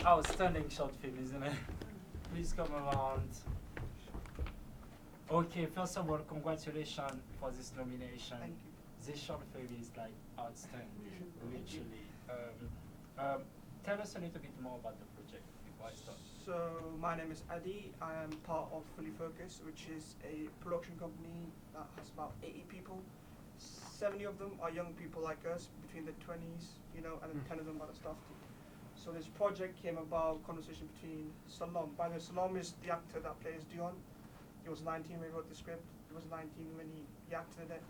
outstanding short film, isn't it? Please come around. Okay, first of all, congratulations for this nomination. Thank you. This short film is like outstanding, literally. Tell us a little bit more about the project before I start. So my name is Adi. I am part of Fully Focused, which is a production company that has about 80 people. 70 of them are young people like us, between the 20s, and then 10 of them are the staff team. So this project came about conversation between Salam. By the way, Salam is the actor that plays Dion. He was 19 when he wrote the script. He was 19 when he acted in it,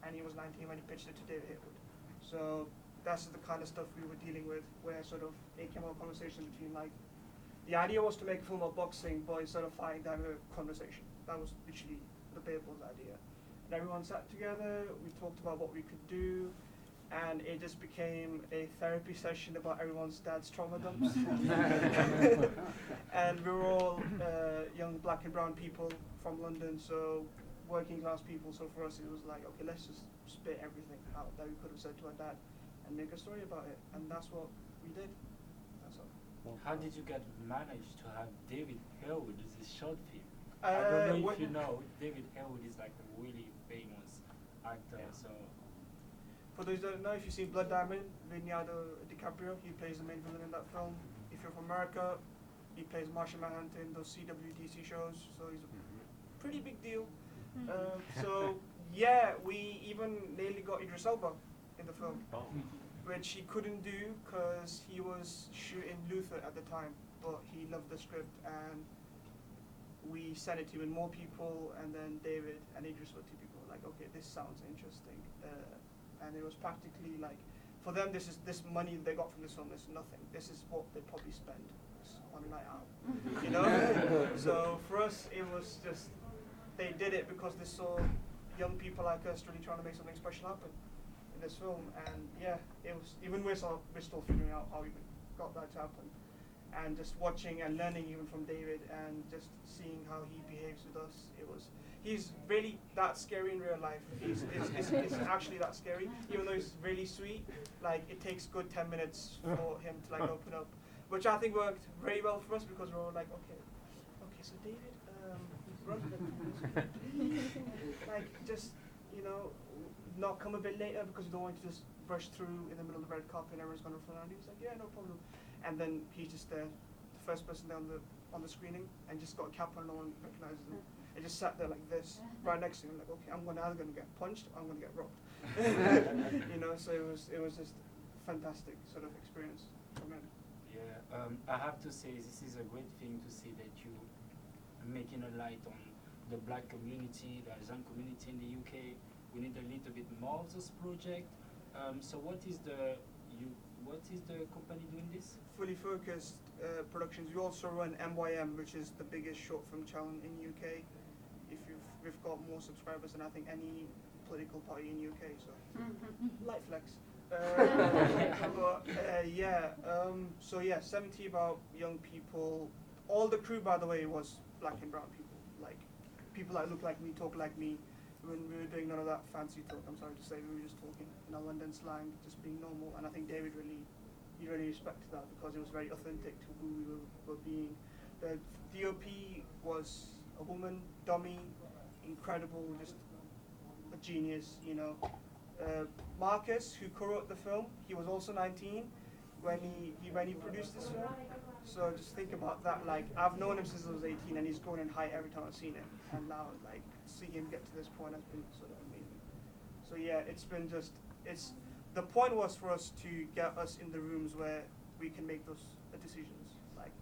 and he was 19 when he pitched it to David Harewood. So that's the kind of stuff we were dealing with, where sort of it came out conversation between like, the idea was to make a film about boxing, but instead of fighting, to have a conversation. That was literally the Babel's idea. And everyone sat together, we talked about what we could do, and it just became a therapy session about everyone's dad's trauma dumps. And we were all young black and brown people from London, so working class people, so for us it was like, okay, let's just spit everything out that we could have said to our dad and make a story about it, and that's what we did. That's all. How did you manage to have David Harewood as this short film? I don't know if you know, David Harewood is like a really famous actor, so... For those that don't know, if you've seen Blood Diamond, Leonardo DiCaprio, he plays the main villain in that film. If you're from America, he plays Martian Manhunter in those CWDC shows, so he's a pretty big deal. So yeah, we even nearly got Idris Elba in the film, which he couldn't do because he was shooting Luther at the time, but he loved the script and we sent it to even more people, and then David and Idris were two people like, okay, this sounds interesting. And it was practically like, for them, this money they got from this film is nothing. This is what they probably spend on a night out, So for us, it was just, they did it because they saw young people like us really trying to make something special happen in this film. And yeah, it was, even we're still figuring out how we got that to happen. And just watching and learning even from David and just seeing how he behaves with us, he's really that scary in real life. It's actually that scary, even though he's really sweet. Like, it takes good 10 minutes for him to like open up, which I think worked very well for us because we're all like, okay, so David, run like just, not come a bit later because you don't want to just rush through in the middle of the red carpet and everyone's gonna run around you. He's like, yeah, no problem. And then he's just there, the first person there on the screening, and just got a cap on, no one recognizes him. It just sat there like this, right next to him, like, okay, I'm either gonna get punched or I'm gonna get robbed. So it was just fantastic sort of experience for me. Yeah, I have to say this is a great thing to see that you are making a light on the black community, the Asian community in the UK. We need a little bit more of this project. So what is the company doing this? Fully Focused Productions. We also run MYM, which is the biggest short film channel in UK. We've got more subscribers than I think any political party in UK. So light flex. So yeah, 70 about young people. All the crew, by the way, was black and brown people. Like people that look like me, talk like me. When we were doing none of that fancy talk, I'm sorry to say, we were just talking in our London slang, just being normal. And I think David really respected that because it was very authentic to who we were being. The DOP was a woman, dummy, incredible, just a genius, Marcus, who co-wrote the film, he was also 19 when he produced this film. So just think about that. Like, I've known him since I was 18, and he's grown in height every time I've seen him. And now, like, seeing him get to this point has been sort of amazing. So yeah, the point was for us to get us in the rooms where we can make those decisions. Like,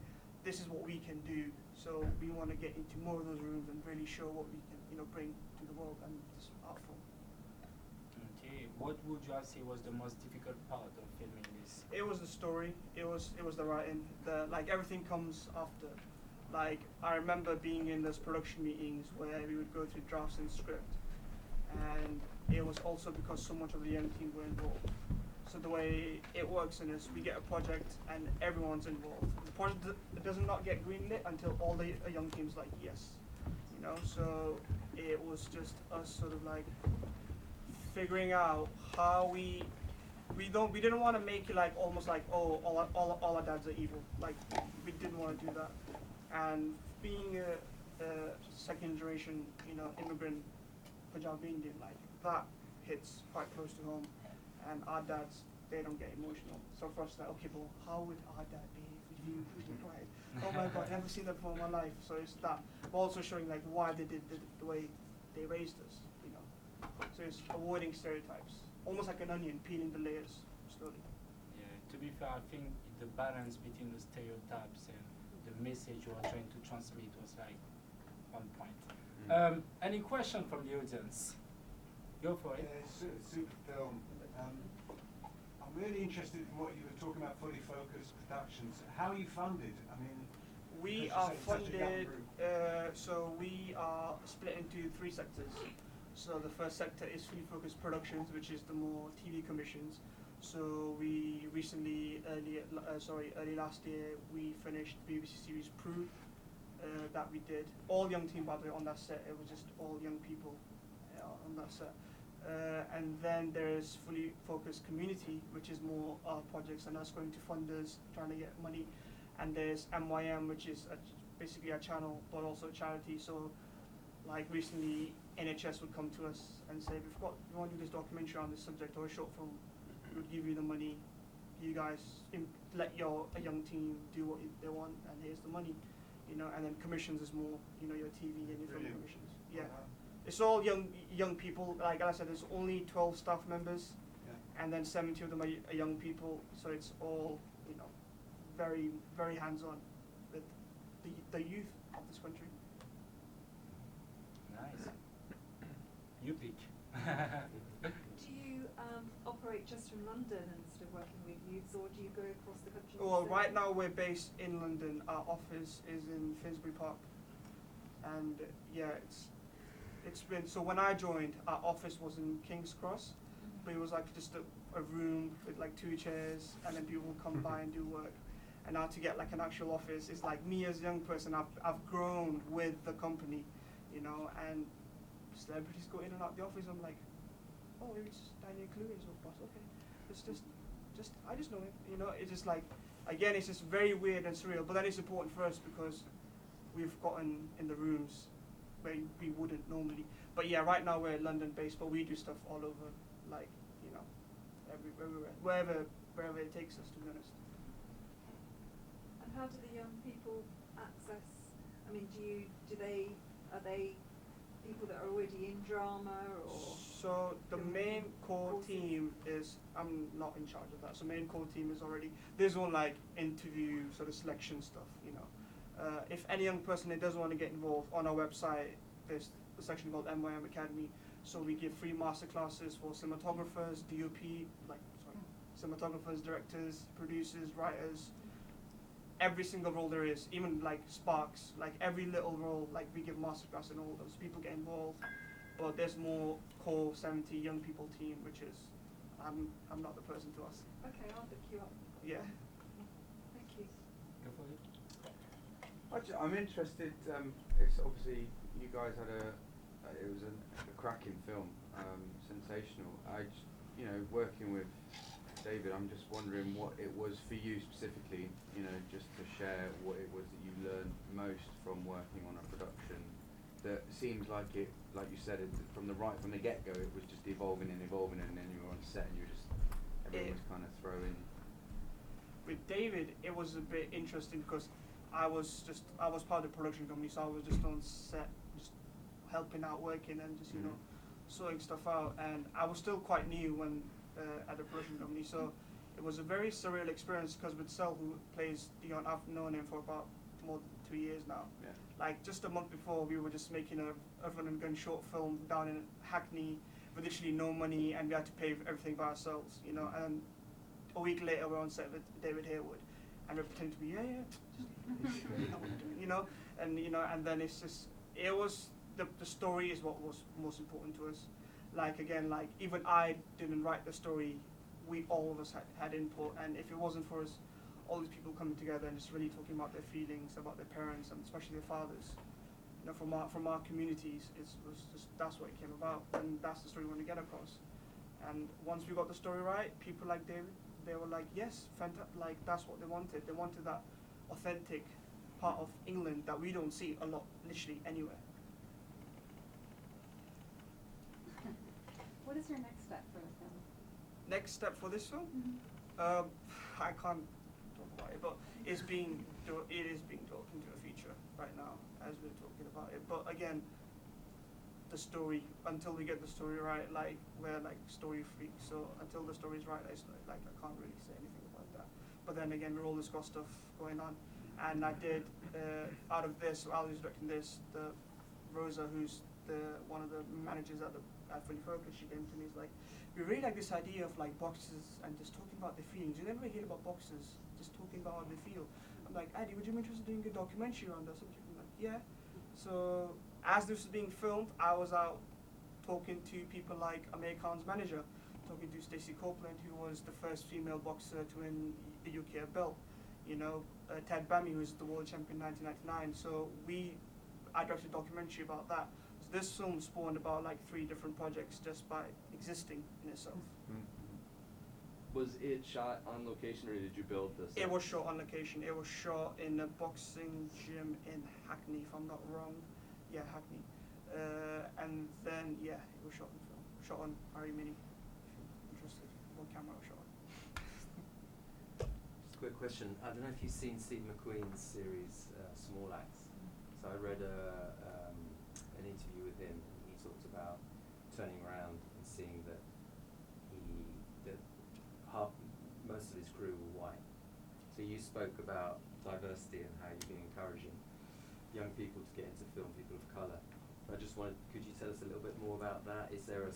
this is what we can do. So we want to get into more of those rooms and really show what we can, bring to the world and this art form. Okay, what would you say was the most difficult part of filming this? It was the story. It was the writing. Like, everything comes after. Like, I remember being in those production meetings where we would go through drafts and script, and it was also because so much of the young team were involved. So the way it works in is we get a project and everyone's involved. The project does not get greenlit until all the young team's like, yes. So it was just us sort of like figuring out how we we didn't want to make it like almost like, oh, all our dads are evil. Like, we didn't want to do that. And being a second generation, immigrant Punjabi Indian, like that hits quite close to home. And our dads, they don't get emotional. So for us, like, okay, but how would our dad behave with you? Right? Oh my God, never seen that before in my life. So it's that, but also showing like why they did the way they raised us. So it's avoiding stereotypes, almost like an onion, peeling the layers slowly. Yeah, to be fair, I think the balance between the stereotypes and the message you are trying to transmit was like on point. Any question from the audience? Go for it. Yeah, it's a super film. I'm really interested in what you were talking about, fully focused productions. How are you funded? I mean, we because are you say it's such a young funded, group. so we are split into 3 sectors. So the first sector is fully focused productions, which is the more TV commissions. So we recently, early last year, we finished the BBC series Proof that we did. All young team, by the way, on that set. It was just all young people on that set. And then there's fully focused community, which is more our projects and us going to funders, trying to get money. And there's MYM, which is basically a channel, but also a charity. So like recently, NHS would come to us and say, we want to do this documentary on this subject or a short film. We would give you the money. You guys let a young team do what they want, and here's the money. And then commissions is more, your TV and your film commissions. Yeah. It's all young people. Like I said, there's only 12 staff members, and then 70 of them are young people. So it's all, very, very hands-on with the youth of this country. Nice. You pick. Do you operate just from London instead of working with youths, or do you go across the country? Well, right now we're based in London. Our office is in Finsbury Park, and yeah, it's been, so when I joined, our office was in King's Cross, but it was like just a room with like 2 chairs, and then people would come by and do work. And now to get like an actual office is like, me as a young person, I've grown with the company, and celebrities go in and out the office. I'm like, oh, it's Daniel Clooney's boss. Okay, it's just I just know him. It's just like, again, it's just very weird and surreal. But then it's important for us because we've gotten in the rooms where we wouldn't normally. But yeah, right now we're London based, but we do stuff all over, like everywhere, wherever it takes us, to be honest. And how do the young people access? I mean, are they people that are already in drama, or? So the main core team is, I'm not in charge of that. So main core team is already, there's one like interview sort of selection stuff, if any young person that doesn't want to get involved, on our website there's a section called MYM Academy. So we give free masterclasses for cinematographers, cinematographers, directors, producers, writers. Every single role there is, even like Sparks, like every little role, like we give masterclass and all those people get involved. But there's more core 70 young people team, which is, I'm not the person to ask. Okay, I'll look you up. Yeah. Thank you. Go for it. I'm interested. It's obviously you guys had it was a cracking film, sensational. Working with David, I'm just wondering what it was for you specifically. Just to share what it was that you learned most from working on a production that seems like it, like you said, from the get-go, it was just evolving, and then you were on set and everyone was kind of throwing. With David, it was a bit interesting because I was part of the production company, so I was just on set, just helping out, working, and just sorting stuff out. And I was still quite new when at the production company, so it was a very surreal experience because with Sel, who plays Dion, I've known him for about more than 2 years now. Yeah. Like just a month before, we were just making a run and gun short film down in Hackney with literally no money, and we had to pay for everything by ourselves, And a week later, we're on set with David Harewood, and we're pretending to be and then it's just, it was the story is what was most important to us. Like again, like even I didn't write the story, all of us had input, and if it wasn't for us, all these people coming together and just really talking about their feelings, about their parents, and especially their fathers, from our communities, was just, that's what it came about, and that's the story we want to get across. And once we got the story right, people like David, they were like, yes, like that's what they wanted. They wanted that authentic part of England that we don't see a lot, literally anywhere. What is your next step for the film? Next step for this film? Mm-hmm. I can't talk about it, but it is being built into a feature right now as we're talking about it. But again, the story, until we get the story right, like we're like story freaks, so until the story's right, it's like I can't really say anything about that. But then again, we're always got stuff going on, and I did out of this, I was directing this. The Rosa, who's one of the managers at Fully Focused, she came to me, is like, we really like this idea of like boxes and just talking about their feelings. You never hear about boxes just talking about how they feel. I'm like, Addy, would you be interested in doing a documentary on that subject? I'm like, yeah. So as this was being filmed, I was out talking to people like Amir Khan's manager, talking to Stacey Copeland, who was the first female boxer to win the UK belt. You know, Ted Bammy, who was the world champion in 1999. So I directed a documentary about that. So this film spawned about like 3 different projects just by existing in itself. Was it shot on location, or did you build this? It was shot on location. It was shot in a boxing gym in Hackney, if I'm not wrong. Yeah, Hackney. And then, yeah, it was shot on film. Shot on Harry Mini, if you're interested. What camera it was shot on. Just a quick question. I don't know if you've seen Steve McQueen's series, Small Acts. So I read an interview with him, and he talked about turning around and seeing that most of his crew were white. So you spoke about diversity and how you've been encouraging young people to get into film, people of colour. I just wanted, could you tell us a little bit more about that? Is there a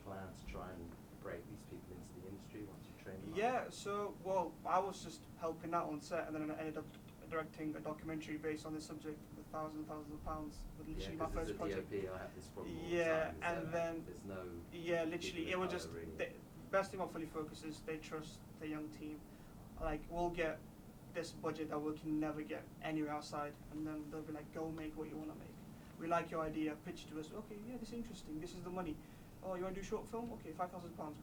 plan to try and break these people into the industry once you train them? Yeah, so, well, I was just helping out on set, and then I ended up directing a documentary based on this subject with thousands of pounds. With literally my first project. DOP, I have this problem all yeah, the time. and then there's no. Yeah, literally, it was just really. the best thing about Fully Focused is they trust the young team. Like, we'll get this budget that we can never get anywhere outside, and then they'll be like, go make what you want to make. We like your idea, pitch to us. Okay, yeah, this is interesting. This is the money. Oh, you want to do short film? Okay, £5,000.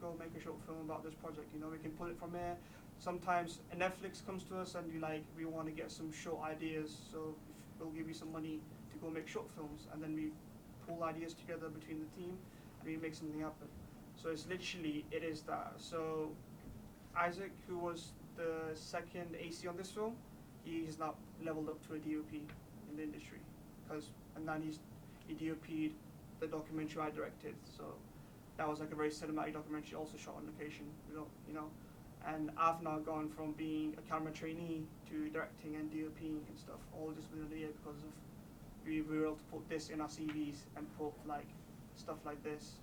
Go make a short film about this project. You know, we can pull it from here. Sometimes Netflix comes to us and we want to get some short ideas, so we'll give you some money to go make short films, and then we pull ideas together between the team and we make something happen. So it's literally, it is that. So Isaac, who was the second AC on this film, he's now leveled up to a DOP in the industry, and then he DOP'd the documentary I directed. So that was like a very cinematic documentary, also shot on location, you know. And I've now gone from being a camera trainee to directing and DOPing and stuff, all just within a year, because of we were able to put this in our CVs and put like stuff like this.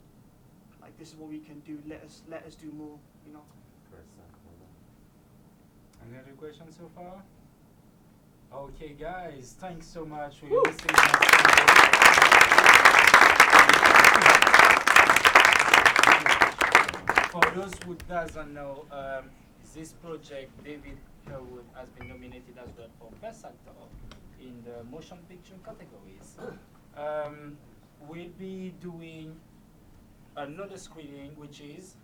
Like, this is what we can do. Let us do more, you know. Any other questions so far? Okay, guys, thanks so much for listening. For those who doesn't know, this project, David Harewood has been nominated as well for Best Actor in the motion picture categories. We'll be doing another screening, which is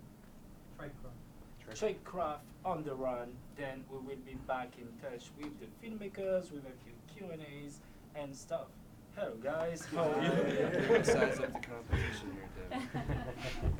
Tradecraft on the Run. Then we will be back in touch with the filmmakers with a few Q&As and stuff. Hello guys, how are you? Size up the competition here, David.